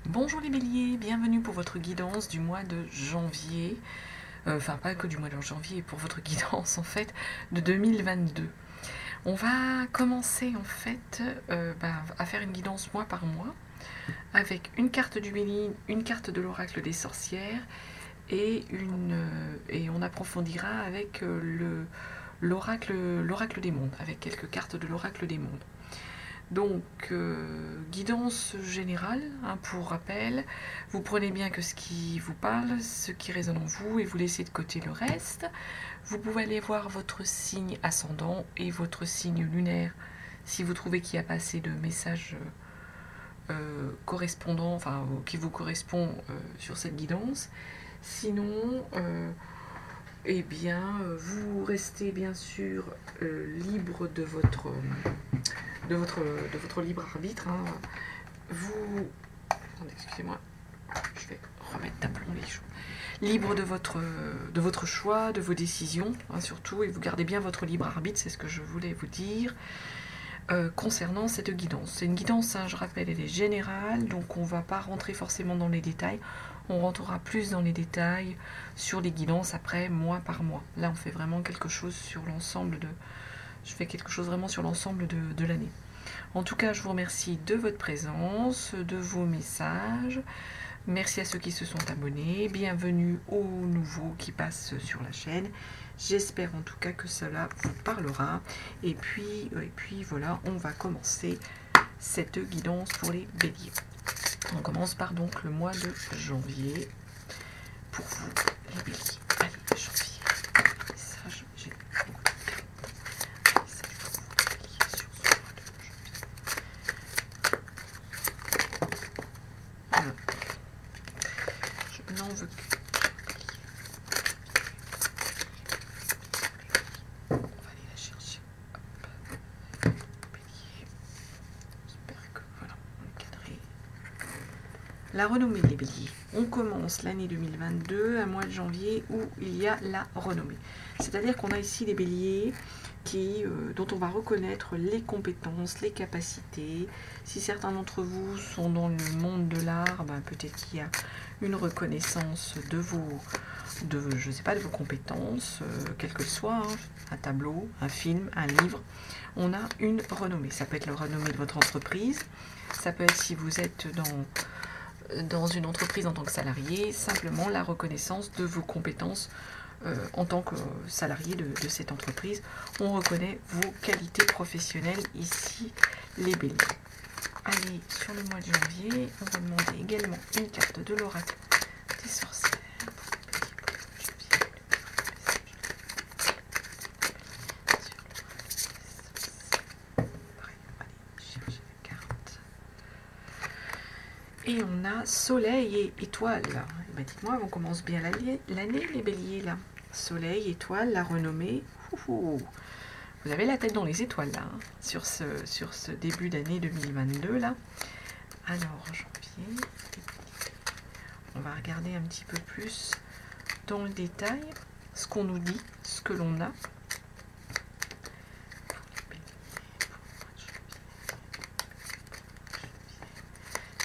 Bonjour les béliers, bienvenue pour votre guidance du mois de janvier, enfin pas que du mois de janvier, pour votre guidance en fait de 2022. On va commencer en fait à faire une guidance mois par mois avec une carte du Bélier, une carte de l'oracle des sorcières et on approfondira avec l'oracle des mondes, avec quelques cartes de l'oracle des mondes. Donc, guidance générale, pour rappel, vous prenez bien que ce qui vous parle, ce qui résonne en vous, et vous laissez de côté le reste. Vous pouvez aller voir votre signe ascendant et votre signe lunaire, si vous trouvez qu'il n'y a pas assez de messages correspondants, enfin, qui vous correspondent sur cette guidance. Sinon, eh bien, vous restez bien sûr libre de votre libre arbitre. Vous... Attendez, excusez-moi, je vais remettre d'aplomb les choses. Libre de votre choix, de vos décisions, surtout, et vous gardez bien votre libre arbitre, c'est ce que je voulais vous dire. Concernant cette guidance. C'est une guidance, je rappelle, elle est générale, donc on ne va pas rentrer forcément dans les détails. On rentrera plus dans les détails sur les guidances après, mois par mois. Là, on fait vraiment quelque chose sur l'ensemble de... Je fais quelque chose vraiment sur l'ensemble de l'année. En tout cas, je vous remercie de votre présence, de vos messages. Merci à ceux qui se sont abonnés. Bienvenue aux nouveaux qui passent sur la chaîne. J'espère en tout cas que cela vous parlera. Et puis voilà, on va commencer cette guidance pour les béliers. On commence par donc le mois de janvier. Pour vous, les béliers. Allez, janvier. Message, j'ai beaucoup de messages pour vous, les béliers, sur ce mois de janvier. Voilà. Je n'en veux que. On va aller la chercher. Hop. Bélier. J'espère que voilà, on est cadré. La renommée des béliers. On commence l'année 2022, un mois de janvier où il y a la renommée. C'est-à-dire qu'on a ici des béliers dont on va reconnaître les compétences, les capacités. Si certains d'entre vous sont dans le monde de l'art, peut-être qu'il y a une reconnaissance de je sais pas, de vos compétences, quelles que soient, un tableau, un film, un livre. On a une renommée. Ça peut être la renommée de votre entreprise. Ça peut être si vous êtes dans une entreprise en tant que salarié, simplement la reconnaissance de vos compétences en tant que salarié de cette entreprise. On reconnaît vos qualités professionnelles ici, les béliers. Allez, sur le mois de janvier, on va demander également une carte de l'oracle des sorcières. Et on a soleil et étoile. Dites-moi, on commence bien l'année, les béliers, là. Soleil, étoile, la renommée. Vous avez la tête dans les étoiles, là, sur ce début d'année 2022, là. Alors, janvier. On va regarder un petit peu plus dans le détail ce qu'on nous dit, ce que l'on a.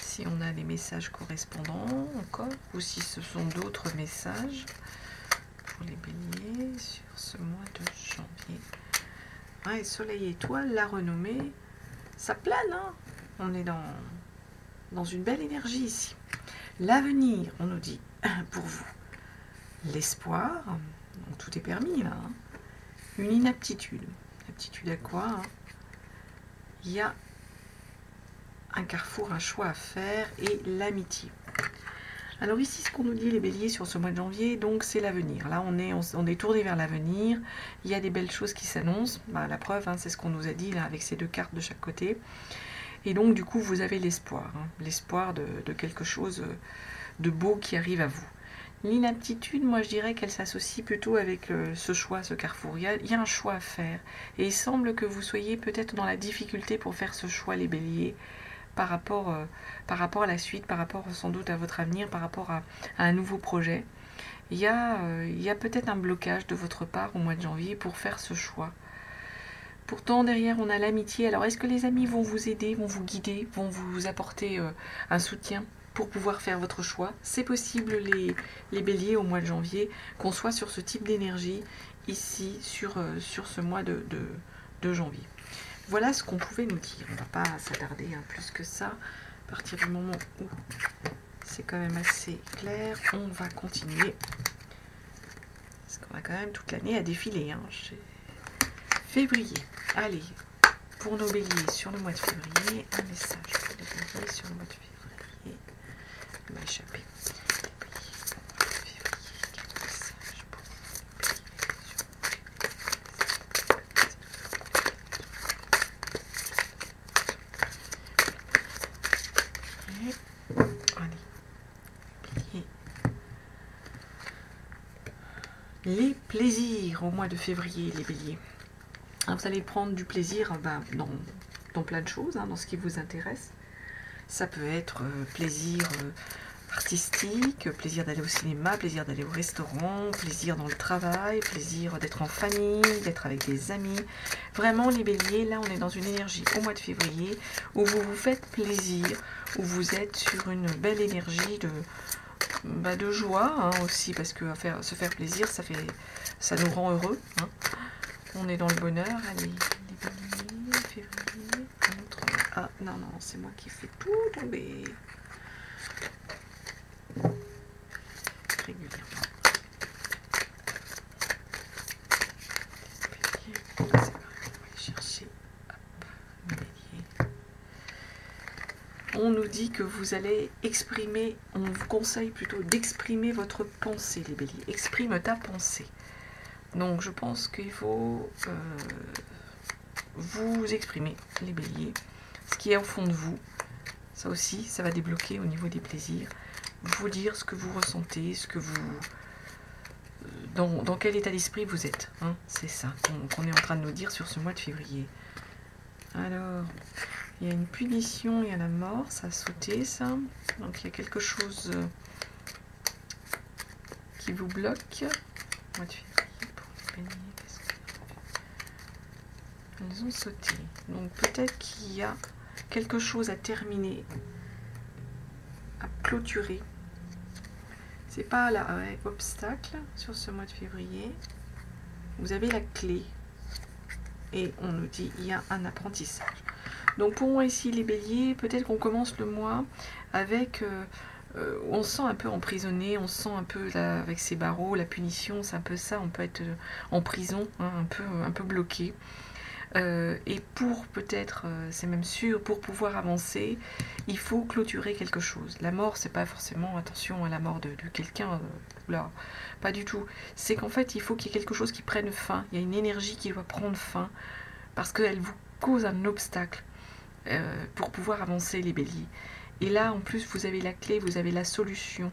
Si on a les messages correspondants encore, ou si ce sont d'autres messages pour les béliers sur ce mois de janvier. Ouais, soleil étoile, la renommée, ça plane, hein. On est dans une belle énergie ici. L'avenir, on nous dit, pour vous, l'espoir, donc tout est permis là, hein. Une inaptitude. Aptitude à quoi, hein? Il y a un carrefour, un choix à faire et l'amitié. Alors ici, ce qu'on nous dit les béliers sur ce mois de janvier, donc c'est l'avenir. Là, on est tourné vers l'avenir. Il y a des belles choses qui s'annoncent. La preuve, c'est ce qu'on nous a dit là avec ces deux cartes de chaque côté. Et donc, du coup, vous avez l'espoir. L'espoir de quelque chose de beau qui arrive à vous. L'inaptitude, moi, je dirais qu'elle s'associe plutôt avec ce choix, ce carrefour. Il y a un choix à faire. Et il semble que vous soyez peut-être dans la difficulté pour faire ce choix, les béliers, par rapport à la suite, par rapport sans doute à votre avenir, par rapport à un nouveau projet. Il y a peut-être un blocage de votre part au mois de janvier pour faire ce choix. Pourtant, derrière, on a l'amitié. Alors, est-ce que les amis vont vous aider, vont vous guider, vont vous apporter un soutien pour pouvoir faire votre choix? C'est possible, les béliers, au mois de janvier, qu'on soit sur ce type d'énergie, ici, sur ce mois de janvier. Voilà ce qu'on pouvait nous dire. On ne va pas s'attarder plus que ça. À partir du moment où c'est quand même assez clair, on va continuer. Parce qu'on a quand même toute l'année à défiler. Hein. Février. Allez, pour nos béliers sur le mois de février, un message pour les béliers sur le mois de février. Il m'a échappé. Les plaisirs au mois de février, les béliers. Alors, vous allez prendre du plaisir dans plein de choses, dans ce qui vous intéresse. Ça peut être plaisir artistique, plaisir d'aller au cinéma, plaisir d'aller au restaurant, plaisir dans le travail, plaisir d'être en famille, d'être avec des amis. Vraiment, les béliers, là, on est dans une énergie au mois de février où vous vous faites plaisir, où vous êtes sur une belle énergie de joie aussi, parce que se faire plaisir, ça nous rend heureux. On est dans le bonheur. Allez, les béliers, février, ah non, c'est moi qui fais tout tomber. Régulièrement. C'est pareil, on va aller chercher. Hop, bélier. On nous dit que vous allez exprimer, on vous conseille plutôt d'exprimer votre pensée, les béliers. Exprime ta pensée. Donc je pense qu'il faut vous exprimer, les béliers, ce qui est au fond de vous. Ça aussi, ça va débloquer au niveau des plaisirs. Vous dire ce que vous ressentez, ce que vous... Dans quel état d'esprit vous êtes. C'est ça qu'on est en train de nous dire sur ce mois de février. Alors, il y a une punition, il y a la mort, ça a sauté ça. Donc il y a quelque chose qui vous bloque. Mois de février pour les béliers, elles ont sauté. Donc peut-être qu'il y a quelque chose à terminer, à clôturer. C'est pas là, obstacle sur ce mois de février. Vous avez la clé. Et on nous dit il y a un apprentissage. Donc pour moi ici les béliers, peut-être qu'on commence le mois avec... on se sent un peu emprisonné, on se sent un peu là, avec ces barreaux, la punition, c'est un peu ça, on peut être en prison, un peu bloqué. Et pour peut-être, c'est même sûr, pour pouvoir avancer, il faut clôturer quelque chose. La mort, c'est pas forcément, attention à la mort de quelqu'un, là, pas du tout. C'est qu'en fait, il faut qu'il y ait quelque chose qui prenne fin. Il y a une énergie qui doit prendre fin parce qu'elle vous cause un obstacle pour pouvoir avancer, les béliers. Et là, en plus, vous avez la clé, vous avez la solution.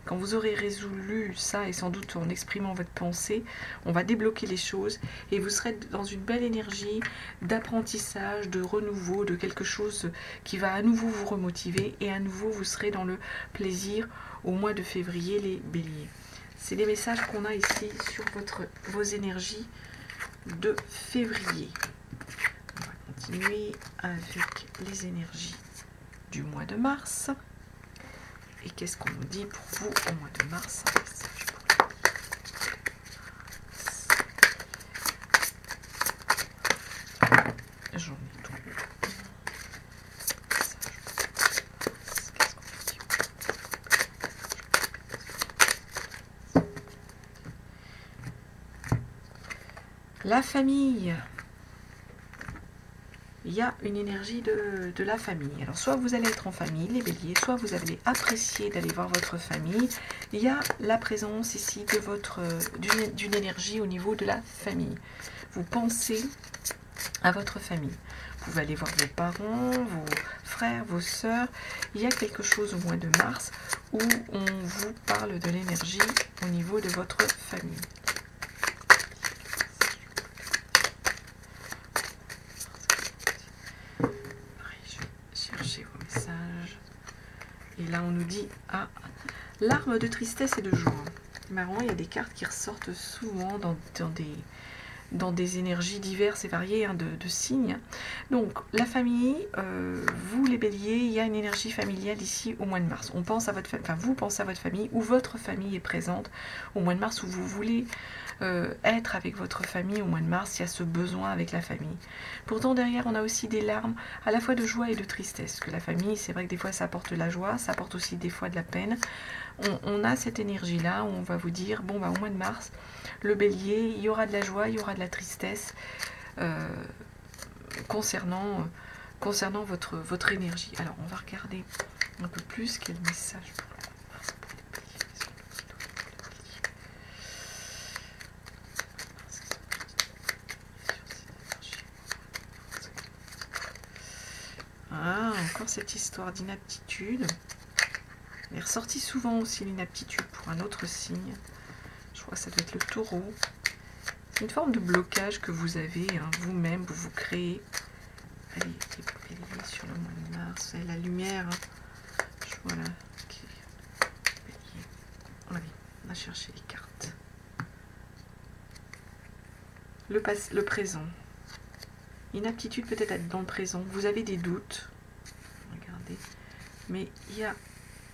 Quand vous aurez résolu ça, et sans doute en exprimant votre pensée, on va débloquer les choses et vous serez dans une belle énergie d'apprentissage, de renouveau, de quelque chose qui va à nouveau vous remotiver et à nouveau vous serez dans le plaisir au mois de février, les béliers. C'est les messages qu'on a ici sur vos énergies de février. On va continuer avec les énergies du mois de mars. Et qu'est-ce qu'on nous dit pour vous au mois de mars? Un message pour les... J'en ai tout. La famille. Il y a une énergie de la famille. Alors, soit vous allez être en famille, les béliers, soit vous allez apprécier d'aller voir votre famille. Il y a la présence ici d'une énergie au niveau de la famille. Vous pensez à votre famille. Vous pouvez aller voir vos parents, vos frères, vos sœurs. Il y a quelque chose au mois de mars où on vous parle de l'énergie au niveau de votre famille. Et là, on nous dit, l'arme de tristesse et de joie. Marrant, il y a des cartes qui ressortent souvent dans des dans des énergies diverses et variées hein, de signes. Donc la famille, vous les béliers, il y a une énergie familiale ici au mois de mars. On pense à votre famille, enfin vous pensez à votre famille ou votre famille est présente au mois de mars où vous voulez être avec votre famille au mois de mars, il y a ce besoin avec la famille. Pourtant derrière on a aussi des larmes à la fois de joie et de tristesse. Que la famille, c'est vrai que des fois ça apporte de la joie, ça apporte aussi des fois de la peine. On a cette énergie là où on va vous dire, bon bah au mois de mars, le bélier, il y aura de la joie, il y aura de la tristesse concernant votre énergie. Alors on va regarder un peu plus quel message pour la mars pour les béliers. Ah, encore cette histoire d'inaptitude. Elle est ressortie souvent aussi l'inaptitude pour un autre signe. Je crois que ça doit être le taureau. C'est une forme de blocage que vous avez hein, vous-même, vous créez. Allez, les béliers sur le mois de mars, c'est la lumière. Hein. Voilà. Okay. Allez, on va chercher les cartes. Le présent. Inaptitude peut-être être dans le présent. Vous avez des doutes. Regardez. Mais il y a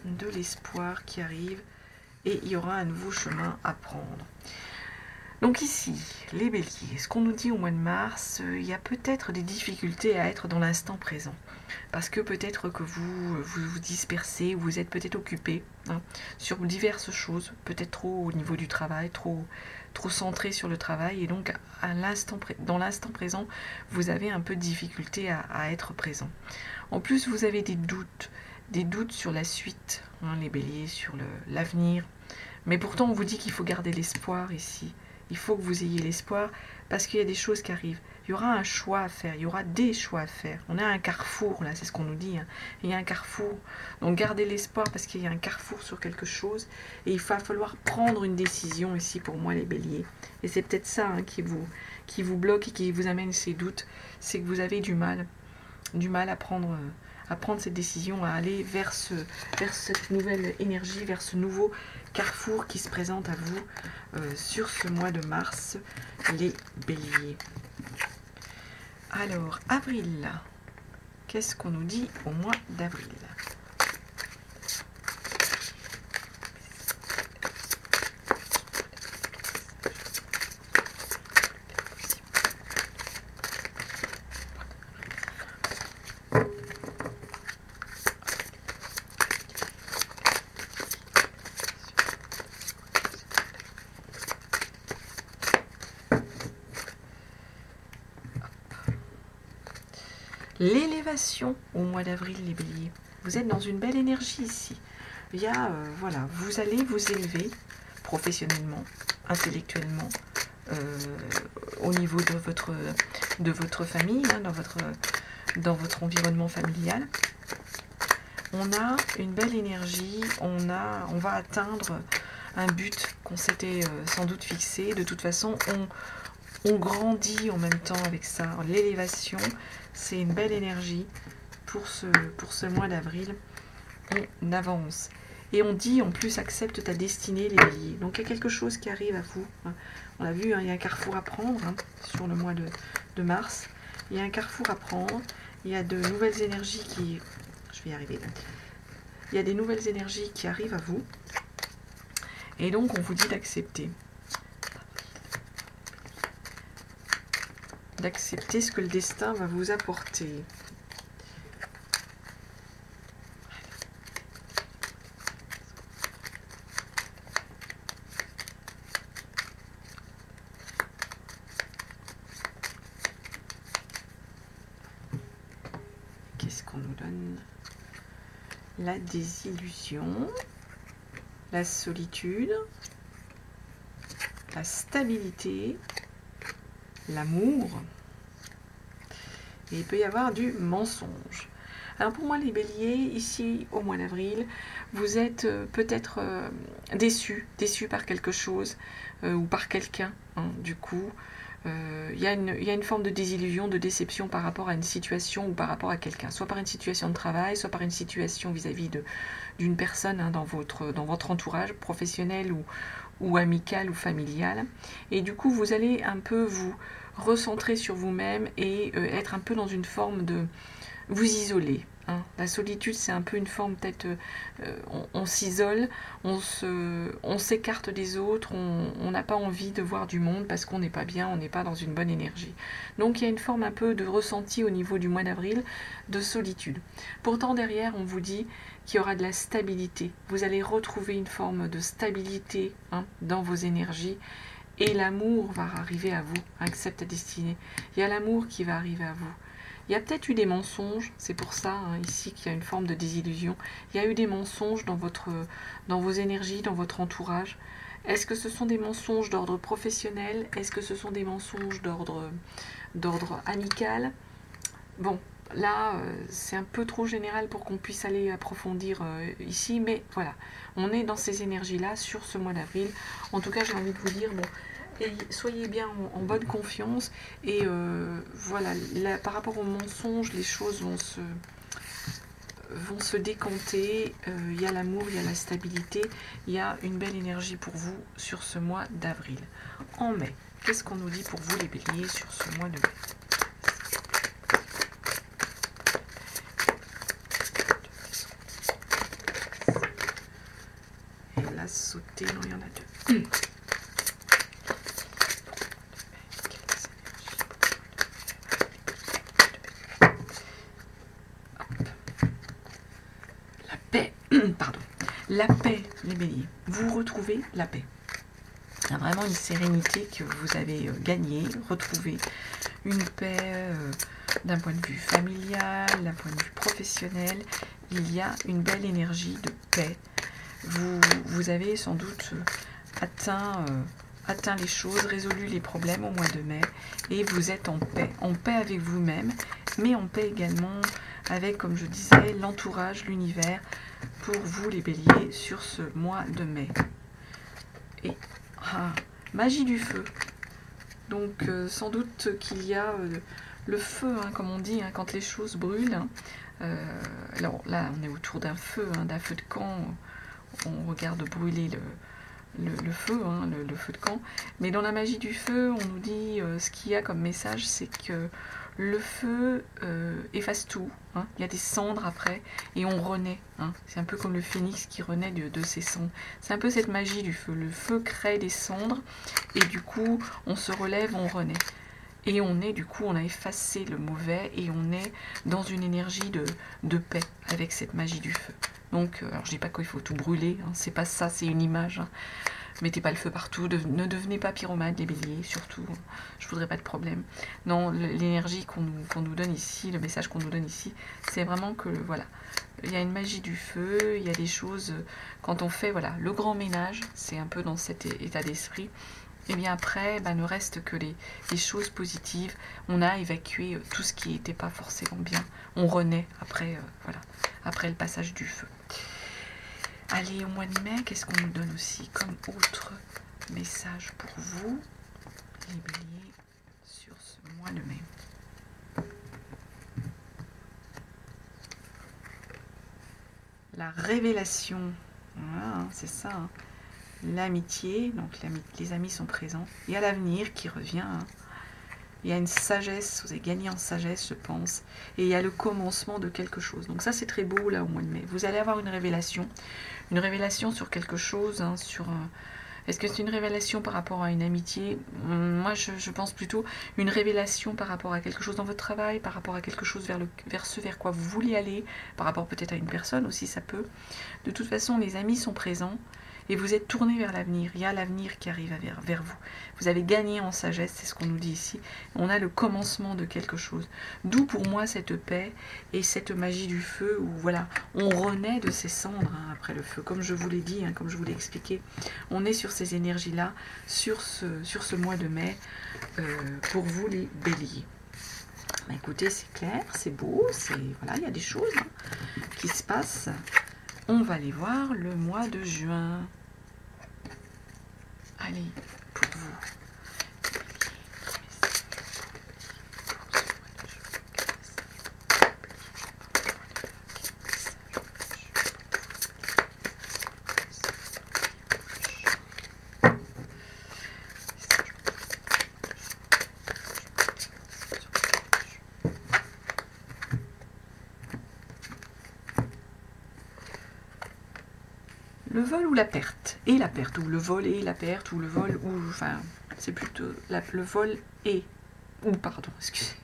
de l'espoir qui arrive et il y aura un nouveau chemin à prendre. Donc ici, les béliers, ce qu'on nous dit au mois de mars, il y a peut-être des difficultés à être dans l'instant présent. Parce que peut-être que vous dispersez, vous êtes peut-être occupé hein, sur diverses choses, peut-être trop au niveau du travail, trop centré sur le travail. Et donc, dans l'instant présent, vous avez un peu de difficulté à être présent. En plus, vous avez des doutes sur la suite, hein, les béliers, sur l'avenir. Mais pourtant, on vous dit qu'il faut garder l'espoir ici. Il faut que vous ayez l'espoir parce qu'il y a des choses qui arrivent. Il y aura un choix à faire, il y aura des choix à faire. On a un carrefour, là, c'est ce qu'on nous dit. Hein. Il y a un carrefour. Donc gardez l'espoir parce qu'il y a un carrefour sur quelque chose. Et il va falloir prendre une décision ici pour moi, les béliers. Et c'est peut-être ça hein, qui vous bloque et qui vous amène ces doutes. C'est que vous avez du mal à prendre cette décision, à aller vers cette nouvelle énergie, vers ce nouveau carrefour qui se présente à vous sur ce mois de mars, les béliers. Alors, avril, qu'est-ce qu'on nous dit au mois d'avril ? L'élévation au mois d'avril, les béliers. Vous êtes dans une belle énergie ici. Il y a, voilà, vous allez vous élever professionnellement, intellectuellement, au niveau de votre famille, hein, dans votre environnement familial. On a une belle énergie, on va atteindre un but qu'on s'était sans doute fixé. De toute façon, on grandit en même temps avec ça. L'élévation, c'est une belle énergie pour ce mois d'avril. On avance. Et on dit, en plus, accepte ta destinée, les béliers. Donc, il y a quelque chose qui arrive à vous. On l'a vu, hein, il y a un carrefour à prendre hein, sur le mois de mars. Il y a un carrefour à prendre. Il y a de nouvelles énergies qui... Je vais y arriver. Il y a des nouvelles énergies qui arrivent à vous. Et donc, on vous dit d'accepter. D'accepter ce que le destin va vous apporter. Qu'est-ce qu'on nous donne? La désillusion, la solitude, la stabilité, l'amour, et il peut y avoir du mensonge. Alors pour moi les béliers, ici au mois d'avril, vous êtes peut-être déçus par quelque chose ou par quelqu'un, hein, du coup. Il y a une forme de désillusion, de déception par rapport à une situation ou par rapport à quelqu'un, soit par une situation de travail, soit par une situation vis-à-vis d'une personne hein, dans votre entourage professionnel ou amicale ou familiale. Et du coup, vous allez un peu vous recentrer sur vous-même et être un peu dans une forme de vous isoler. Hein. La solitude, c'est un peu une forme, peut-être, on s'isole, on s'écarte des autres, on n'a pas envie de voir du monde parce qu'on n'est pas bien, on n'est pas dans une bonne énergie. Donc il y a une forme un peu de ressenti au niveau du mois d'avril, de solitude. Pourtant, derrière, on vous dit qu'il y aura de la stabilité. Vous allez retrouver une forme de stabilité dans vos énergies. Et l'amour va arriver à vous, accepte ta destinée. Il y a l'amour qui va arriver à vous. Il y a peut-être eu des mensonges, c'est pour ça ici qu'il y a une forme de désillusion. Il y a eu des mensonges dans vos énergies, dans votre entourage. Est-ce que ce sont des mensonges d'ordre professionnel? Est-ce que ce sont des mensonges d'ordre amical? Bon, là, c'est un peu trop général pour qu'on puisse aller approfondir ici, mais voilà, on est dans ces énergies-là sur ce mois d'avril. En tout cas, j'ai envie de vous dire, bon, et soyez bien en bonne confiance, et voilà, là, par rapport aux mensonges, les choses vont se décanter. Il y a l'amour, il y a la stabilité, il y a une belle énergie pour vous sur ce mois d'avril. En mai, qu'est-ce qu'on nous dit pour vous les béliers sur ce mois de mai? Sauter, non, il y en a deux. La paix, pardon. La paix, les béliers. Vous retrouvez la paix. Il y a vraiment une sérénité que vous avez gagnée, retrouvée. Une paix d'un point de vue familial, d'un point de vue professionnel. Il y a une belle énergie de paix. Vous avez sans doute atteint les choses, résolu les problèmes au mois de mai, et vous êtes en paix avec vous-même, mais en paix également avec, comme je disais, l'entourage, l'univers, pour vous les béliers sur ce mois de mai. Et magie du feu. Donc sans doute qu'il y a le feu, comme on dit, quand les choses brûlent. Alors là, on est autour d'un feu de camp. On regarde brûler le feu, le feu de camp. Mais dans la magie du feu, on nous dit, ce qu'il y a comme message, c'est que le feu efface tout. Il y a des cendres après, et on renaît. C'est un peu comme le phénix qui renaît de ses cendres. C'est un peu cette magie du feu. Le feu crée des cendres, et du coup, on se relève, on renaît. Et on a effacé le mauvais, et on est dans une énergie de paix avec cette magie du feu. Donc, alors je dis pas qu'il faut tout brûler, c'est pas ça, c'est une image. Mettez pas le feu partout, ne devenez pas pyromane, les béliers, surtout. Je voudrais pas de problème. Non, l'énergie qu'on nous donne ici, le message qu'on nous donne ici, c'est vraiment que, voilà, il y a une magie du feu, il y a des choses, quand on fait, voilà, le grand ménage, c'est un peu dans cet état d'esprit. Et bien après, ne reste que les choses positives. On a évacué tout ce qui n'était pas forcément bien. On renaît après, voilà, après le passage du feu. Allez, au mois de mai, qu'est-ce qu'on nous donne aussi comme autre message pour vous, les béliers, sur ce mois de mai? La révélation, voilà, c'est ça. L'amitié, donc les amis sont présents. Il y a l'avenir qui revient. Il y a une sagesse, vous avez gagné en sagesse, je pense. Et il y a le commencement de quelque chose. Donc ça, c'est très beau, là, au mois de mai. Vous allez avoir une révélation sur quelque chose, sur... Est-ce que c'est une révélation par rapport à une amitié? Moi, je pense plutôt une révélation par rapport à quelque chose dans votre travail, par rapport à quelque chose vers ce vers quoi vous voulez aller, par rapport peut-être à une personne aussi, ça peut. De toute façon, les amis sont présents. Et vous êtes tourné vers l'avenir. Il y a l'avenir qui arrive vers vous. Vous avez gagné en sagesse, c'est ce qu'on nous dit ici. On a le commencement de quelque chose. D'où pour moi cette paix et cette magie du feu où voilà, on renaît de ces cendres après le feu. Comme je vous l'ai dit, comme je vous l'ai expliqué, on est sur ces énergies-là, sur ce mois de mai, pour vous les béliers. Écoutez, c'est clair, c'est beau, voilà, il y a des choses qui se passent. On va aller voir le mois de juin. Allez, pour vous. Le vol ou la perte, et la perte, ou le vol et la perte, ou le vol ou... Enfin, c'est plutôt le vol et... Ou, pardon, excusez.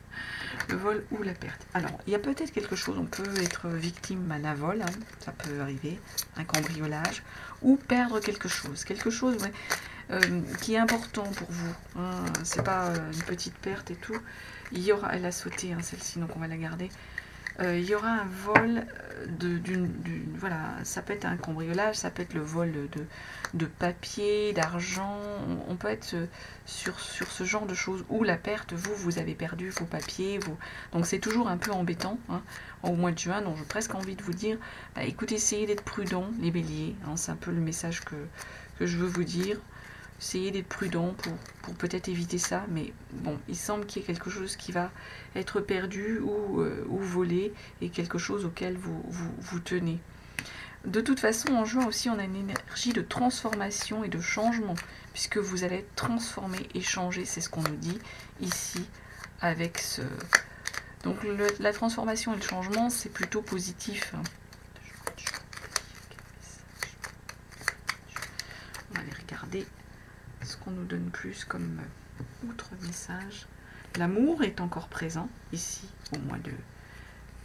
Le vol ou la perte. Alors, il y a peut-être quelque chose, on peut être victime d'un vol, hein, ça peut arriver, un cambriolage, ou perdre quelque chose ouais, qui est important pour vous. Hein, c'est pas une petite perte et tout. Il y aura, elle a sauté, hein, celle-ci, donc on va la garder. Il y aura un vol voilà, ça peut être un cambriolage, ça peut être le vol de papier, d'argent, on peut être sur ce genre de choses, ou la perte, vous avez perdu vos papiers, donc c'est toujours un peu embêtant, hein, au mois de juin, donc j'ai presque envie de vous dire, bah, écoutez, essayez d'être prudent, les béliers, hein, c'est un peu le message que je veux vous dire. Essayez d'être prudent pour peut-être éviter ça, mais bon, il semble qu'il y ait quelque chose qui va être perdu ou volé, et quelque chose auquel vous tenez. De toute façon, en juin aussi, on a une énergie de transformation et de changement, puisque vous allez être transformé et changé, c'est ce qu'on nous dit ici, avec ce... Donc la transformation et le changement, c'est plutôt positif. On va aller regarder ce qu'on nous donne plus comme outre message. L'amour est encore présent ici au mois de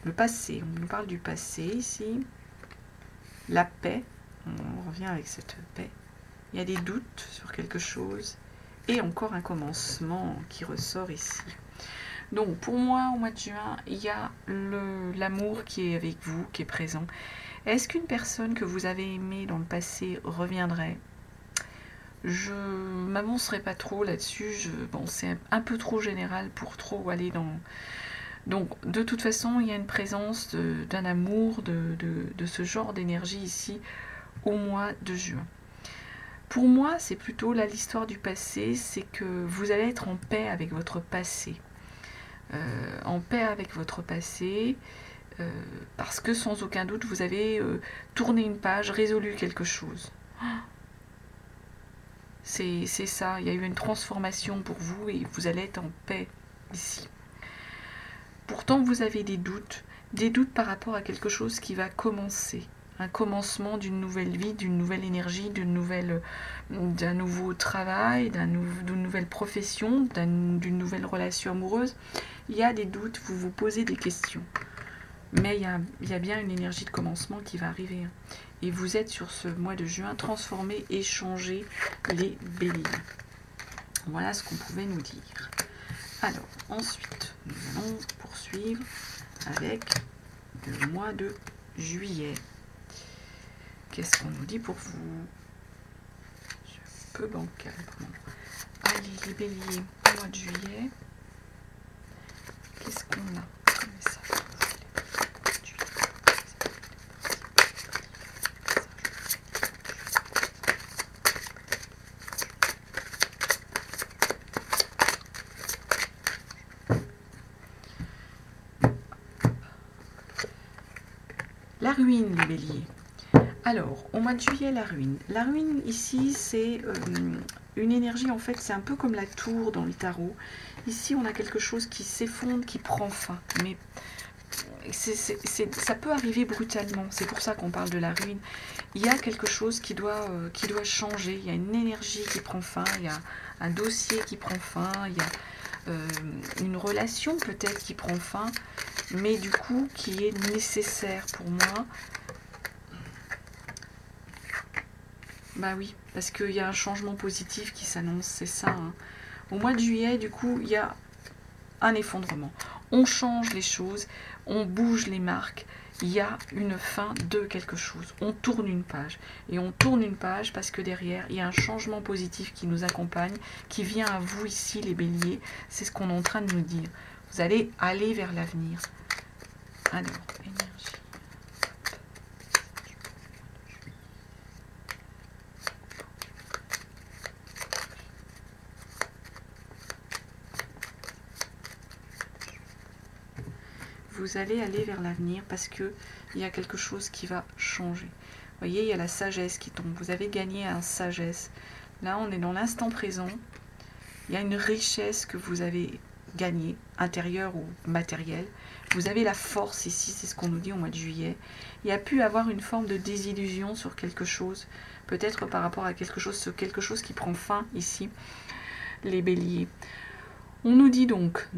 le passé. On nous parle du passé ici. La paix, on revient avec cette paix. Il y a des doutes sur quelque chose et encore un commencement qui ressort ici. Donc pour moi au mois de juin, il y a l'amour qui est avec vous, qui est présent. Est-ce qu'une personne que vous avez aimée dans le passé reviendrait ? Je m'avancerai pas trop là-dessus, bon, c'est un peu trop général pour trop aller dans... Donc, de toute façon, il y a une présence d'un amour, de ce genre d'énergie ici, au mois de juin. Pour moi, c'est plutôt là l'histoire du passé, c'est que vous allez être en paix avec votre passé. En paix avec votre passé, parce que sans aucun doute, vous avez tourné une page, résolu quelque chose. C'est ça, il y a eu une transformation pour vous et vous allez être en paix ici. Pourtant, vous avez des doutes par rapport à quelque chose qui va commencer. Un commencement d'une nouvelle vie, d'une nouvelle énergie, d'un nouveau travail, d'une nouvelle profession, d'une nouvelle relation amoureuse. Il y a des doutes, vous vous posez des questions. Mais il y a bien une énergie de commencement qui va arriver. Et vous êtes sur ce mois de juin transformé et changé, les béliers. Voilà ce qu'on pouvait nous dire. Alors, ensuite, nous allons poursuivre avec le mois de juillet. Qu'est-ce qu'on nous dit pour vous? Un peu bancal. Allez, les béliers, au mois de juillet. Qu'est-ce qu'on a comme message? La ruine, les béliers. Alors, au mois de juillet, la ruine. La ruine, ici, c'est une énergie, en fait, c'est un peu comme la tour dans le tarot. Ici, on a quelque chose qui s'effondre, qui prend fin. Mais ça peut arriver brutalement. C'est pour ça qu'on parle de la ruine. Il y a quelque chose qui doit changer. Il y a une énergie qui prend fin. Il y a un dossier qui prend fin. Il y a une relation, peut-être, qui prend fin. Mais du coup, qui est nécessaire pour moi. Bah oui, parce qu'il y a un changement positif qui s'annonce, c'est ça. Hein. Au mois de juillet, du coup, il y a un effondrement. On change les choses, on bouge les marques, il y a une fin de quelque chose. On tourne une page. Et on tourne une page parce que derrière, il y a un changement positif qui nous accompagne, qui vient à vous ici, les béliers. C'est ce qu'on est en train de nous dire. Vous allez aller vers l'avenir. Alors, énergie. Vous allez aller vers l'avenir parce que il y a quelque chose qui va changer. Vous voyez, il y a la sagesse qui tombe. Vous avez gagné en sagesse. Là, on est dans l'instant présent. Il y a une richesse que vous avez gagner, intérieure ou matérielle. Vous avez la force ici, c'est ce qu'on nous dit au mois de juillet. Il y a pu avoir une forme de désillusion sur quelque chose, peut-être par rapport à quelque chose qui prend fin ici, les béliers. On nous dit donc,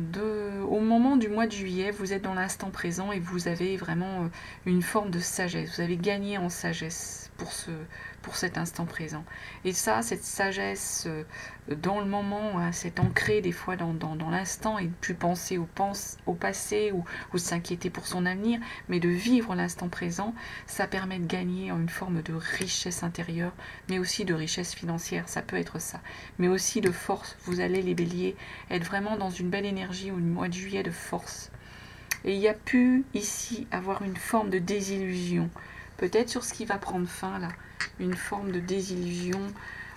au moment du mois de juillet, vous êtes dans l'instant présent et vous avez vraiment une forme de sagesse. Vous avez gagné en sagesse pour cet instant présent. Et ça, cette sagesse dans le moment, hein, c'est ancré des fois dans l'instant et de plus penser au passé ou s'inquiéter pour son avenir, mais de vivre l'instant présent, ça permet de gagner en une forme de richesse intérieure, mais aussi de richesse financière, ça peut être ça, mais aussi de force. Vous allez, les béliers, être vraiment dans une belle énergie au mois de juillet de force. Et il y a pu ici avoir une forme de désillusion, peut-être sur ce qui va prendre fin là, une forme de désillusion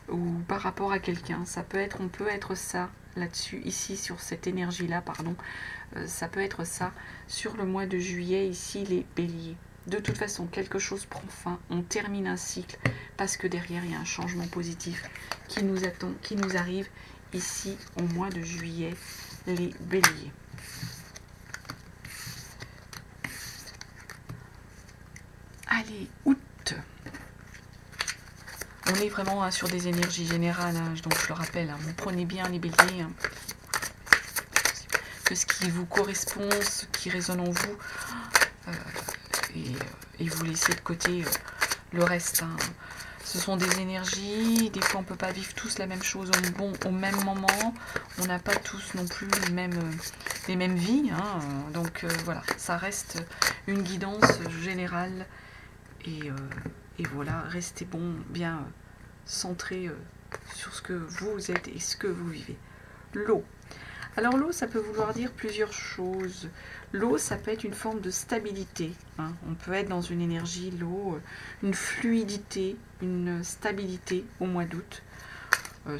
ou par rapport à quelqu'un. Ça peut être, on peut être ça là-dessus, ici sur cette énergie-là, pardon. Ça peut être ça sur le mois de juillet, ici les béliers. De toute façon, quelque chose prend fin, on termine un cycle parce que derrière il y a un changement positif qui nous attend, qui nous arrive ici au mois de juillet, les béliers. Allez, août. On est vraiment hein, sur des énergies générales, hein, donc je le rappelle, hein, vous prenez bien les béliers, hein, que ce qui vous correspond, ce qui résonne en vous, et vous laissez de côté le reste. Hein. Ce sont des énergies, des fois on ne peut pas vivre tous la même chose au même moment, on n'a pas tous non plus les mêmes vies, hein, donc voilà, ça reste une guidance générale. Et voilà, restez bien centré sur ce que vous êtes et ce que vous vivez. L'eau. Alors l'eau, ça peut vouloir dire plusieurs choses. L'eau, ça peut être une forme de stabilité. Hein. On peut être dans une énergie, l'eau, une fluidité, une stabilité au mois d'août.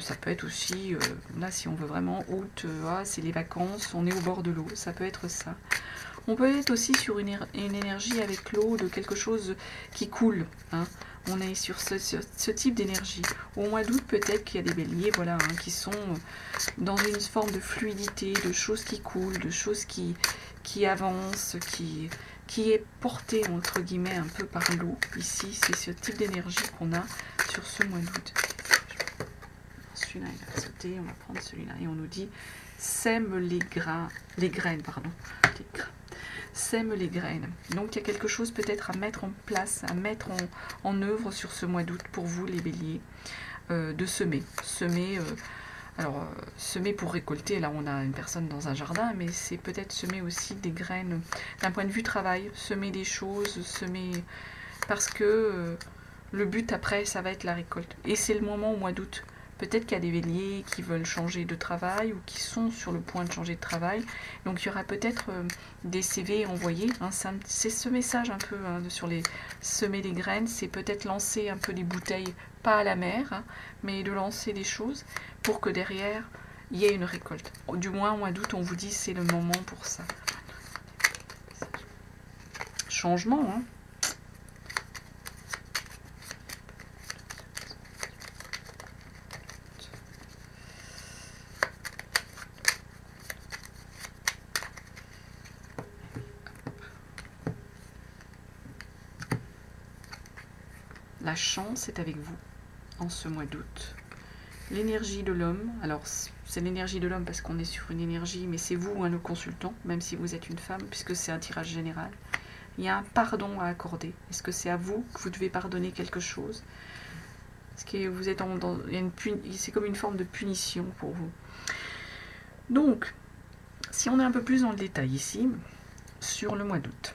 Ça peut être aussi, là si on veut vraiment août, c'est les vacances, on est au bord de l'eau, ça peut être ça. On peut être aussi sur une énergie avec l'eau, de quelque chose qui coule. Hein. On est sur ce type d'énergie. Au mois d'août, peut-être qu'il y a des béliers voilà, hein, qui sont dans une forme de fluidité, de choses qui coulent, de choses qui avancent, qui est portée, entre guillemets, un peu par l'eau. Ici, c'est ce type d'énergie qu'on a sur ce mois d'août. Celui-là, il va sauter, on va prendre celui-là. Et on nous dit, sème les graines, pardon. Sème les graines. Donc il y a quelque chose peut-être à mettre en place, à mettre en œuvre sur ce mois d'août pour vous les béliers, de semer. Semer pour récolter, là on a une personne dans un jardin, mais c'est peut-être semer aussi des graines d'un point de vue travail, semer des choses, semer parce que le but après ça va être la récolte. Et c'est le moment au mois d'août. Peut-être qu'il y a des béliers qui veulent changer de travail ou qui sont sur le point de changer de travail. Donc il y aura peut-être des CV envoyés. Hein. C'est ce message un peu hein, sur les semer des graines. C'est peut-être lancer un peu des bouteilles, pas à la mer, hein, mais de lancer des choses pour que derrière, il y ait une récolte. Du moins, au mois d'août, on vous dit c'est le moment pour ça. Changement, hein. La chance est avec vous en ce mois d'août. L'énergie de l'homme, alors c'est l'énergie de l'homme parce qu'on est sur une énergie, mais c'est vous, hein, le consultant, même si vous êtes une femme, puisque c'est un tirage général. Il y a un pardon à accorder. Est-ce que c'est à vous que vous devez pardonner quelque chose? Est-ce que vous êtes c'est comme une forme de punition pour vous. Donc, si on est un peu plus dans le détail ici, sur le mois d'août,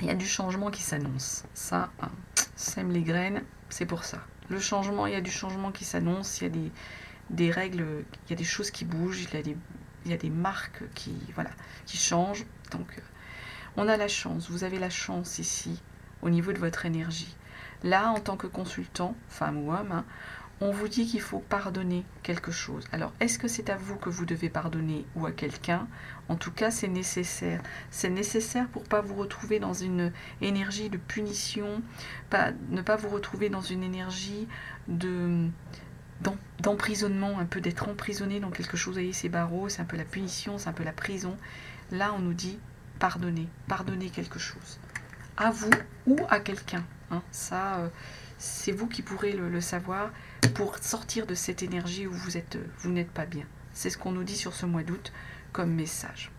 il y a du changement qui s'annonce. Ça, hein, sème les graines, c'est pour ça. Le changement, il y a du changement qui s'annonce, il y a des règles, il y a des choses qui bougent, il y a des marques qui changent. Donc, on a la chance, vous avez la chance ici, au niveau de votre énergie. Là, en tant que consultant, femme ou homme, hein, on vous dit qu'il faut pardonner quelque chose. Alors, est-ce que c'est à vous que vous devez pardonner ou à quelqu'un? En tout cas, c'est nécessaire. C'est nécessaire pour ne pas vous retrouver dans une énergie de punition, ne pas vous retrouver dans une énergie d'emprisonnement, un peu d'être emprisonné dans quelque chose. Vous voyez, ces barreaux, c'est un peu la punition, c'est un peu la prison. Là, on nous dit pardonner, pardonner quelque chose. À vous ou à quelqu'un. Hein. Ça, c'est vous qui pourrez le savoir pour sortir de cette énergie où vous n'êtes pas bien. C'est ce qu'on nous dit sur ce mois d'août comme message.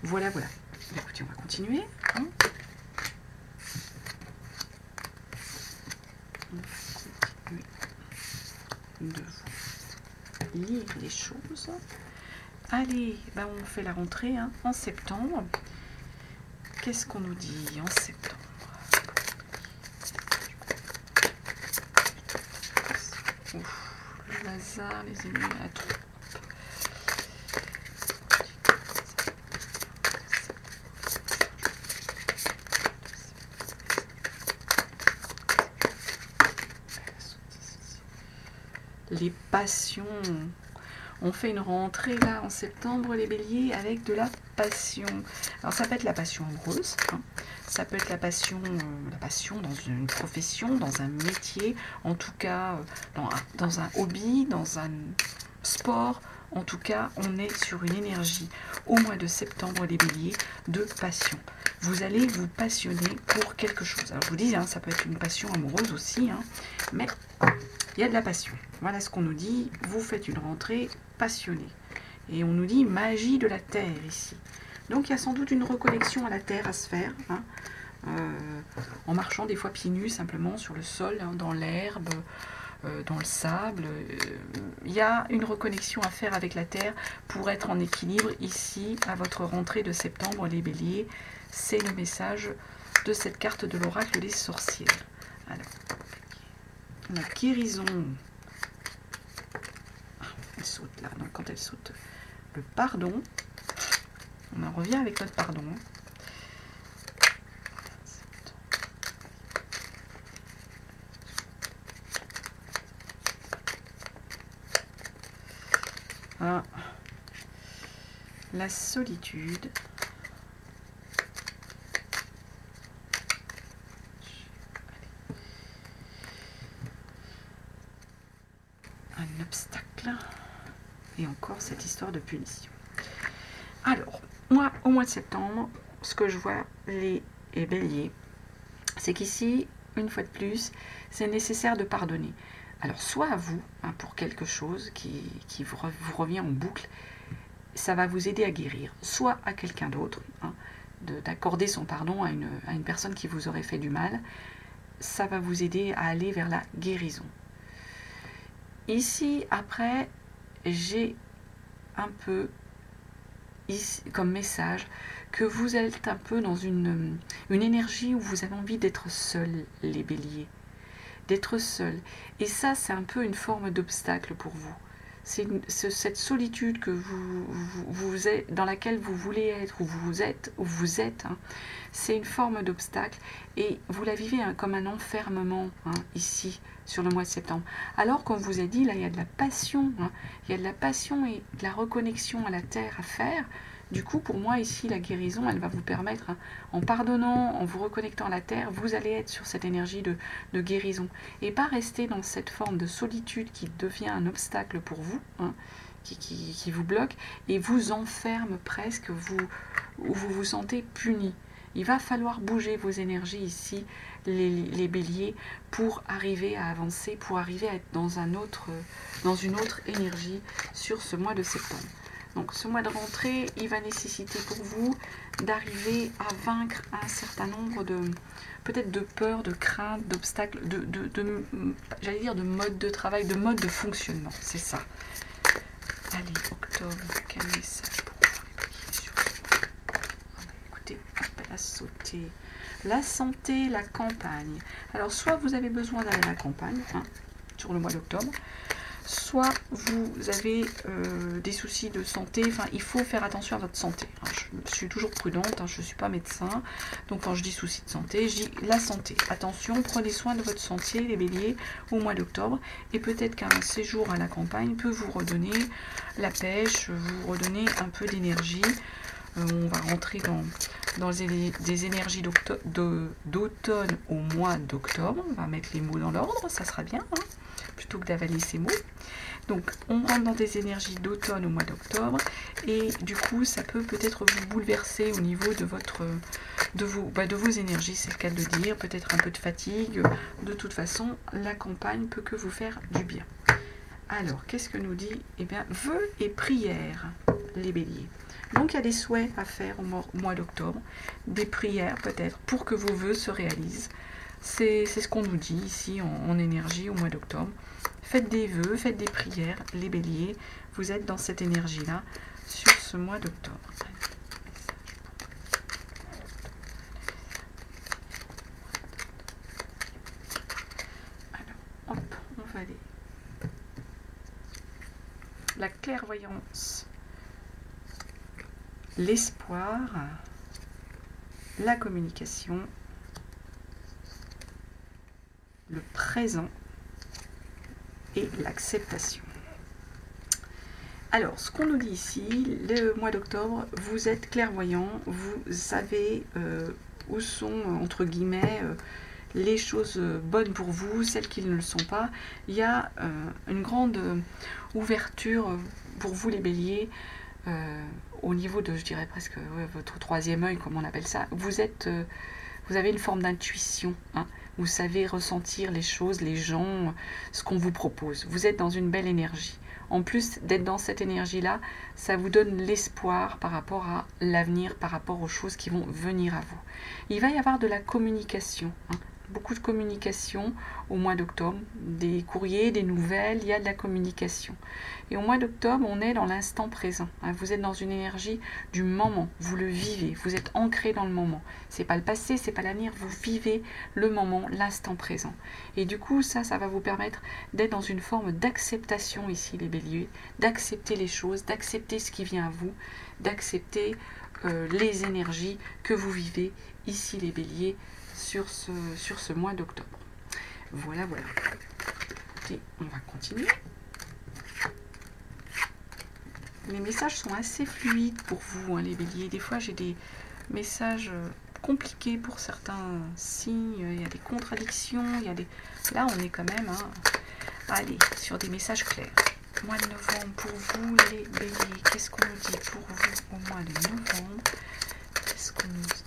Voilà, voilà. Écoutez, on va continuer. Hein. On va continuer de vous lire les choses. Allez, ben on fait la rentrée hein, en septembre. Qu'est-ce qu'on nous dit en septembre? Ouf, le hasard, les ennemis à trop. Les passions. On fait une rentrée là en septembre, les béliers, avec de la passion. Alors ça peut être la passion amoureuse, hein. Ça peut être la passion dans une profession, dans un métier, en tout cas dans un hobby, dans un sport. En tout cas, on est sur une énergie au mois de septembre, les béliers, de passion. Vous allez vous passionner pour quelque chose. Alors je vous dis, hein, ça peut être une passion amoureuse aussi, hein, mais il y a de la passion. Voilà ce qu'on nous dit. Vous faites une rentrée passionnée. Et on nous dit magie de la terre ici. Donc il y a sans doute une reconnexion à la terre à se faire. Hein, en marchant des fois pieds nus simplement sur le sol, hein, dans l'herbe, dans le sable. Il y a une reconnexion à faire avec la terre pour être en équilibre ici à votre rentrée de septembre, les béliers. C'est le message de cette carte de l'oracle des sorcières. Alors, la guérison. Elle saute là. Donc quand elle saute, le pardon. On en revient avec notre pardon. Ah. La solitude. Un obstacle. Et encore cette histoire de punition. Alors, moi, au mois de septembre, ce que je vois, les béliers, c'est qu'ici, une fois de plus, c'est nécessaire de pardonner. Alors, soit à vous, hein, pour quelque chose qui vous revient en boucle, ça va vous aider à guérir, soit à quelqu'un d'autre, hein, d'accorder son pardon à une personne qui vous aurait fait du mal, ça va vous aider à aller vers la guérison. Ici, après, j'ai un peu ici, comme message, que vous êtes un peu dans une énergie où vous avez envie d'être seul, les béliers. D'être seul. Et ça, c'est un peu une forme d'obstacle pour vous. C'est cette solitude que vous êtes, dans laquelle vous voulez être, où vous êtes, hein, c'est une forme d'obstacle et vous la vivez hein, comme un enfermement hein, ici sur le mois de septembre. Alors qu'on vous a dit, là il y a de la passion, hein, il y a de la passion et de la reconnexion à la terre à faire. Du coup, pour moi, ici, la guérison, elle va vous permettre, hein, en pardonnant, en vous reconnectant à la terre, vous allez être sur cette énergie de guérison. Et pas rester dans cette forme de solitude qui devient un obstacle pour vous, hein, qui vous bloque et vous enferme presque, où vous vous sentez puni. Il va falloir bouger vos énergies ici, les béliers, pour arriver à avancer, pour arriver à être dans une autre énergie sur ce mois de septembre. Donc ce mois de rentrée, il va nécessiter pour vous d'arriver à vaincre un certain nombre peut-être de peurs, de craintes, d'obstacles, j'allais dire de mode de travail, de mode de fonctionnement. C'est ça. Allez, octobre, quel message pour vous? Écoutez, elle a sauté. La santé, la campagne. Alors soit vous avez besoin d'aller à la campagne, hein, sur le mois d'octobre, soit vous avez des soucis de santé, enfin il faut faire attention à votre santé. Alors, je suis toujours prudente, hein, je ne suis pas médecin, donc quand je dis soucis de santé, je dis la santé. Attention, prenez soin de votre santé, les béliers, au mois d'octobre, et peut-être qu'un séjour à la campagne peut vous redonner la pêche, vous redonner un peu d'énergie. On va rentrer dans des énergies d'automne au mois d'octobre, on va mettre les mots dans l'ordre, ça sera bien, hein. plutôt que d'avaler ces mots. Donc on rentre dans des énergies d'automne au mois d'octobre et du coup ça peut peut-être vous bouleverser au niveau de vos énergies, c'est le cas de le dire, peut-être un peu de fatigue. De toute façon, la campagne peut que vous faire du bien. Alors, qu'est-ce que nous dit? Eh bien, vœux et prières, les béliers. Donc il y a des souhaits à faire au mois d'octobre, des prières peut-être pour que vos vœux se réalisent. C'est ce qu'on nous dit ici en énergie au mois d'octobre. Faites des vœux, faites des prières, les béliers. Vous êtes dans cette énergie-là sur ce mois d'octobre. Alors, hop, on va aller. La clairvoyance, l'espoir, la communication, le présent et l'acceptation. Alors, ce qu'on nous dit ici, le mois d'octobre, vous êtes clairvoyant, vous savez où sont, entre guillemets, les choses bonnes pour vous, celles qui ne le sont pas. Il y a une grande ouverture pour vous, les béliers, au niveau de, je dirais presque, votre troisième œil, comme on appelle ça. Vous avez une forme d'intuition, hein. Vous savez ressentir les choses, les gens, ce qu'on vous propose. Vous êtes dans une belle énergie. En plus d'être dans cette énergie-là, ça vous donne l'espoir par rapport à l'avenir, par rapport aux choses qui vont venir à vous. Il va y avoir de la communication, hein. Beaucoup de communication au mois d'octobre, des courriers, des nouvelles, il y a de la communication. Et au mois d'octobre, on est dans l'instant présent, hein. Vous êtes dans une énergie du moment, vous le vivez, vous êtes ancré dans le moment. C'est pas le passé, c'est pas l'avenir, vous vivez le moment, l'instant présent. Et du coup, ça va vous permettre d'être dans une forme d'acceptation ici, les béliers, d'accepter les choses, d'accepter ce qui vient à vous, d'accepter les énergies que vous vivez ici, les béliers, sur ce mois d'octobre. Voilà. Et on va continuer. Les messages sont assez fluides pour vous, hein, les béliers. Des fois, j'ai des messages compliqués pour certains signes. Il y a des contradictions. Là, on est quand même allez, sur des messages clairs. Mois de novembre pour vous, les béliers. Qu'est-ce qu'on nous dit pour vous au mois de novembre? Qu'est-ce qu'on nous dit?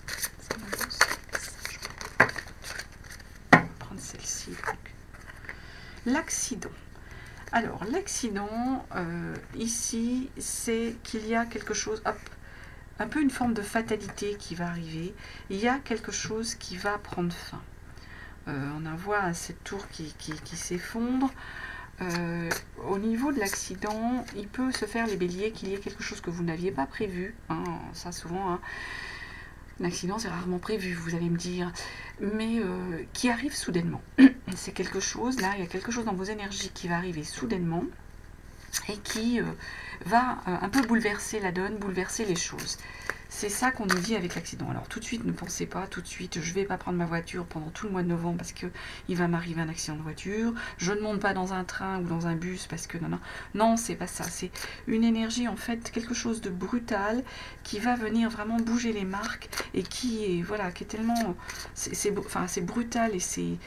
Celle-ci. L'accident. Alors, l'accident, ici, c'est qu'il y a quelque chose, hop, un peu une forme de fatalité qui va arriver. Il y a quelque chose qui va prendre fin. On en voit cette tour qui s'effondre. Au niveau de l'accident, il peut se faire, les béliers, qu'il y ait quelque chose que vous n'aviez pas prévu. Hein, ça, souvent, hein. L'accident, c'est rarement prévu, vous allez me dire, mais qui arrive soudainement. C'est quelque chose, là, il y a quelque chose dans vos énergies qui va arriver soudainement et qui va un peu bouleverser la donne, bouleverser les choses. C'est ça qu'on nous dit avec l'accident. Alors tout de suite, ne pensez pas tout de suite, je ne vais pas prendre ma voiture pendant tout le mois de novembre parce qu'il va m'arriver un accident de voiture. Je ne monte pas dans un train ou dans un bus parce que non, c'est pas ça. C'est une énergie, en fait, quelque chose de brutal qui va venir vraiment bouger les marques et qui est tellement... C'est brutal et c'est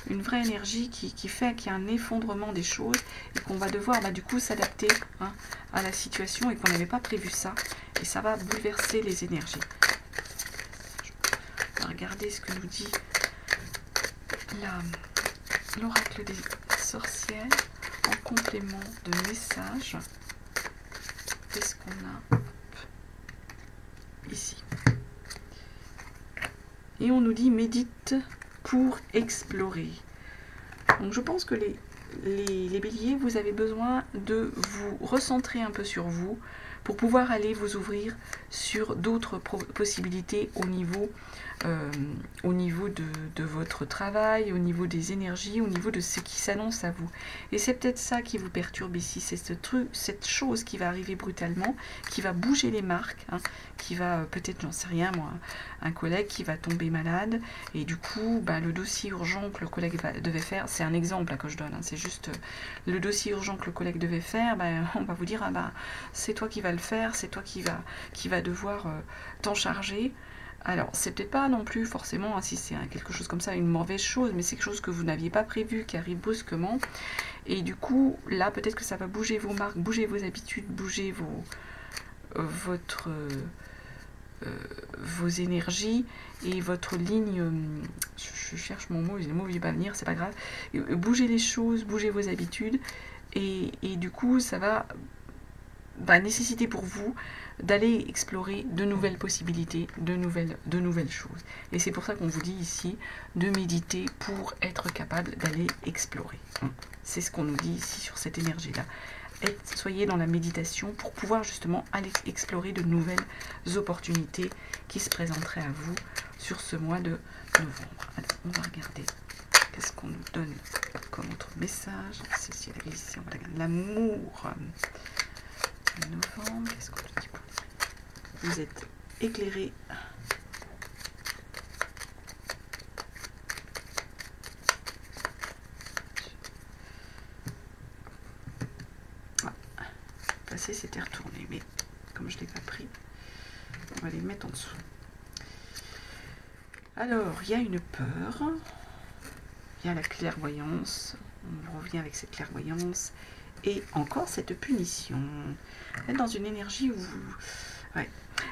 une vraie énergie qui fait qu'il y a un effondrement des choses et qu'on va devoir du coup s'adapter, hein, à la situation et qu'on n'avait pas prévu ça et ça va bouleverser les énergies. On va regarder ce que nous dit l'oracle des sorcières en complément de message. Qu'est-ce qu'on a ici? Et on nous dit médite pour explorer. Donc je pense que les béliers, vous avez besoin de vous recentrer un peu sur vous pour pouvoir aller vous ouvrir sur d'autres possibilités au niveau de votre travail, au niveau des énergies, au niveau de ce qui s'annonce à vous. Et c'est peut-être ça qui vous perturbe ici, c'est cette chose qui va arriver brutalement, qui va bouger les marques, hein, qui va peut-être, j'en sais rien moi, un collègue qui va tomber malade, et du coup, le dossier urgent que le collègue devait faire, c'est un exemple que je donne, hein, c'est juste le dossier urgent que le collègue devait faire, on va vous dire, c'est toi qui vas le faire, c'est toi qui va devoir t'en charger. Alors, c'est peut-être pas non plus forcément, hein, si c'est quelque chose comme ça, une mauvaise chose, mais c'est quelque chose que vous n'aviez pas prévu, qui arrive brusquement. Et du coup, là, peut-être que ça va bouger vos marques, bouger vos habitudes, bouger vos énergies et votre ligne. Je cherche mon mot, le mot ne vient pas venir, c'est pas grave. Bougez les choses, bougez vos habitudes. Et du coup, ça va nécessiter pour vous d'aller explorer de nouvelles possibilités, de nouvelles choses. Et c'est pour ça qu'on vous dit ici de méditer pour être capable d'aller explorer. C'est ce qu'on nous dit ici sur cette énergie-là. Soyez dans la méditation pour pouvoir justement aller explorer de nouvelles opportunités qui se présenteraient à vous sur ce mois de novembre. Alors, on va regarder qu'est-ce qu'on nous donne comme autre message. C'est ici, on va regarder l'amour. Novembre, qu'est-ce qu'on nous dit pour les... Vous êtes éclairé. Passé, c'était retourné, mais comme je ne l'ai pas pris, on va les mettre en dessous. Alors, il y a une peur, il y a la clairvoyance, on revient avec cette clairvoyance, et encore cette punition. Vous êtes dans une énergie où vous... Ouais.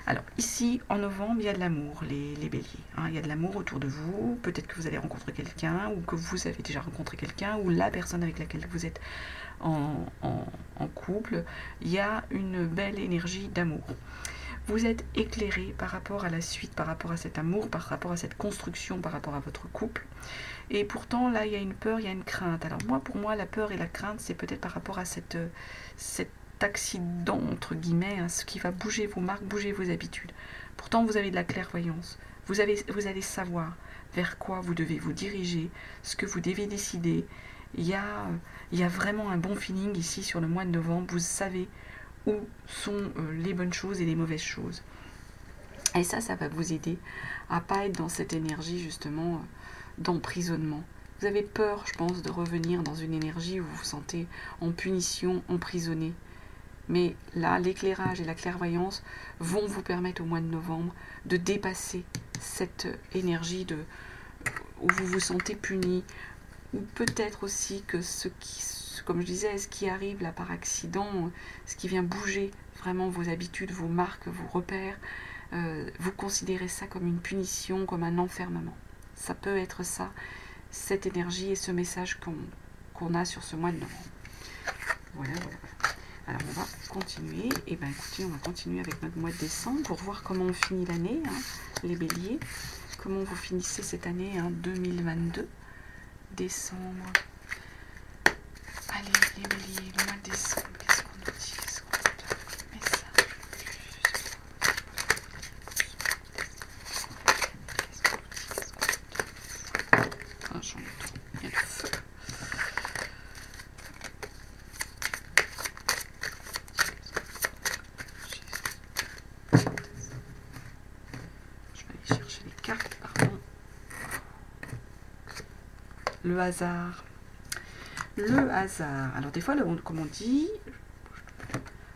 Alors, ici, en novembre, il y a de l'amour, les béliers. Hein, il y a de l'amour autour de vous. Peut-être que vous allez rencontrer quelqu'un, ou que vous avez déjà rencontré quelqu'un, ou la personne avec laquelle vous êtes en couple. Il y a une belle énergie d'amour. Vous êtes éclairé par rapport à la suite, par rapport à cet amour, par rapport à cette construction, par rapport à votre couple. Et pourtant, là, il y a une peur, il y a une crainte. Alors moi, pour moi, la peur et la crainte, c'est peut-être par rapport à cet accident, entre guillemets, hein, ce qui va bouger vos marques, bouger vos habitudes. Pourtant, vous avez de la clairvoyance. Vous allez savoir vers quoi vous devez vous diriger, ce que vous devez décider. Il y a vraiment un bon feeling ici sur le mois de novembre. Vous savez où sont les bonnes choses et les mauvaises choses. Et ça va vous aider à pas être dans cette énergie justement d'emprisonnement. Vous avez peur, je pense, de revenir dans une énergie où vous vous sentez en punition, emprisonné. Mais là, l'éclairage et la clairvoyance vont vous permettre au mois de novembre de dépasser cette énergie où vous vous sentez puni, ou peut-être aussi que comme je disais, ce qui arrive là par accident, ce qui vient bouger vraiment vos habitudes, vos marques, vos repères, vous considérez ça comme une punition, comme un enfermement. Ça peut être ça, cette énergie et ce message qu'on a sur ce mois de novembre. Voilà. Alors on va continuer. Et bien écoutez, on va continuer avec notre mois de décembre pour voir comment on finit l'année, hein, les béliers. Comment vous finissez cette année, hein, 2022. Décembre. Allez, les béliers, le mois de décembre, qu'est-ce qu'on nous dit? Qu'est-ce qu'on nous donne comme message? Ah, j'en ai trop. Il y a le feu. Je vais aller chercher les cartes, pardon. Le hasard. Le hasard. Alors des fois, comme on dit,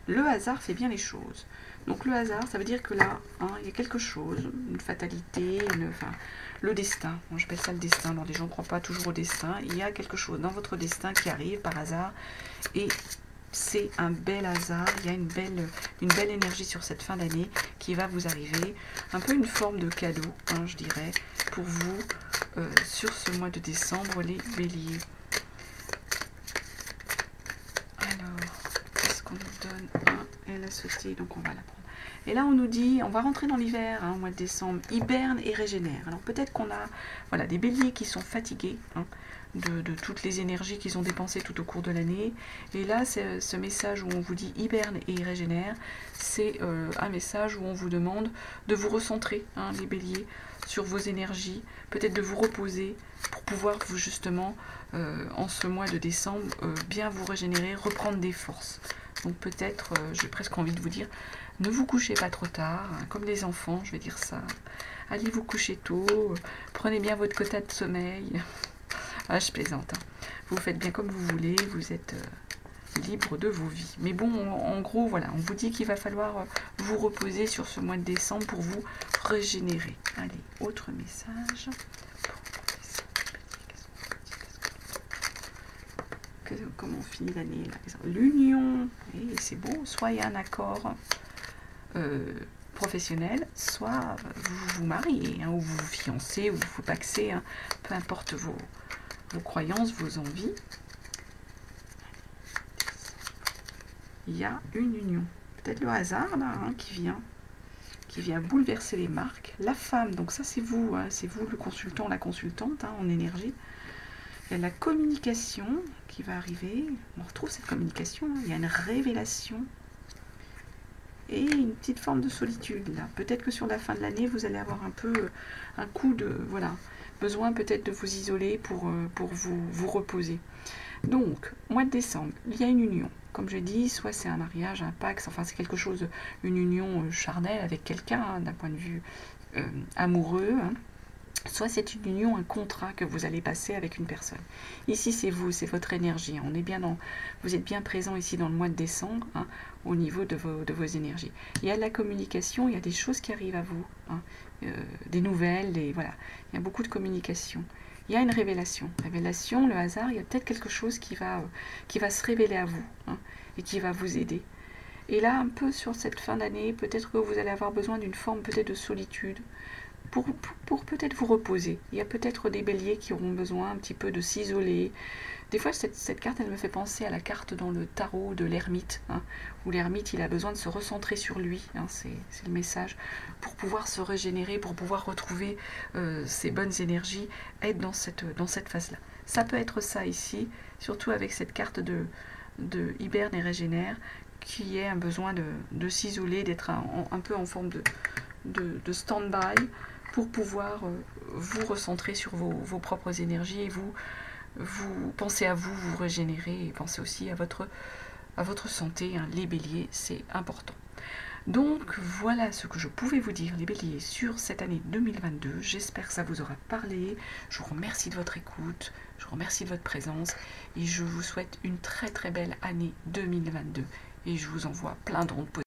le hasard fait bien les choses. Donc le hasard, ça veut dire que là, hein, il y a quelque chose, une fatalité, le destin. Bon, j'appelle ça le destin. Alors les gens ne croient pas toujours au destin. Il y a quelque chose dans votre destin qui arrive par hasard. Et c'est un bel hasard. Il y a une belle énergie sur cette fin d'année qui va vous arriver. Un peu une forme de cadeau, hein, je dirais, pour vous sur ce mois de décembre, les béliers. Elle a sauté, donc on va la prendre. Et là, on nous dit, on va rentrer dans l'hiver, hein, au mois de décembre, hiberne et régénère. Alors peut-être qu'on a des béliers qui sont fatigués, hein, de toutes les énergies qu'ils ont dépensées tout au cours de l'année. Et là, c'est ce message où on vous dit hiberne et régénère, c'est un message où on vous demande de vous recentrer, hein, les béliers, sur vos énergies, peut-être de vous reposer pour pouvoir vous justement, en ce mois de décembre, bien vous régénérer, reprendre des forces. Donc peut-être, j'ai presque envie de vous dire, ne vous couchez pas trop tard, hein, comme les enfants, je vais dire ça. Allez vous coucher tôt, prenez bien votre quota de sommeil. Ah, je plaisante. Hein. Vous faites bien comme vous voulez, vous êtes libre de vos vies. Mais bon, en gros, voilà, on vous dit qu'il va falloir vous reposer sur ce mois de décembre pour vous régénérer. Allez, autre message. Comment on finit l'année là? L'union, c'est beau, soit il y a un accord professionnel, soit vous vous mariez, hein, ou vous vous fiancez, ou vous vous paxez, hein, peu importe vos croyances, vos envies. Il y a une union. Peut-être le hasard là, hein, qui vient bouleverser les marques. La femme, donc ça c'est vous, hein, c'est vous le consultant, la consultante, hein, en énergie. Il y a la communication qui va arriver. On retrouve cette communication. Hein. Il y a une révélation. Et une petite forme de solitude. Là. Peut-être que sur la fin de l'année, vous allez avoir un peu un coup de... Voilà. Besoin peut-être de vous isoler pour vous reposer. Donc, mois de décembre, il y a une union. Comme je dis, soit c'est un mariage, un pax, enfin c'est quelque chose, une union charnelle avec quelqu'un, hein, d'un point de vue amoureux, hein. Soit c'est une union, un contrat que vous allez passer avec une personne. Ici, c'est vous, c'est votre énergie. On est bien vous êtes bien présent ici dans le mois de décembre, hein, au niveau de vos énergies. Il y a de la communication, il y a des choses qui arrivent à vous, hein, des nouvelles, voilà. Il y a beaucoup de communication. Il y a une révélation. Révélation, le hasard, il y a peut-être quelque chose qui va se révéler à vous, hein, et qui va vous aider. Et là, un peu sur cette fin d'année, peut-être que vous allez avoir besoin d'une forme peut-être de solitude, pour peut-être vous reposer. Il y a peut-être des béliers qui auront besoin un petit peu de s'isoler. Des fois, cette carte, elle me fait penser à la carte dans le tarot de l'ermite, hein, où l'ermite, il a besoin de se recentrer sur lui, hein, c'est le message, pour pouvoir se régénérer, pour pouvoir retrouver ses bonnes énergies, être dans cette phase-là. Ça peut être ça ici, surtout avec cette carte de hiberne et régénère, qui est un besoin de s'isoler, d'être un peu en forme de stand-by, pour pouvoir vous recentrer sur vos propres énergies et vous pensez à vous régénérer et pensez aussi à votre santé, hein, les béliers, c'est important. Donc voilà ce que je pouvais vous dire, les béliers, sur cette année 2022. J'espère que ça vous aura parlé. Je vous remercie de votre écoute, je vous remercie de votre présence et je vous souhaite une très très belle année 2022 et je vous envoie plein d'ondes positives.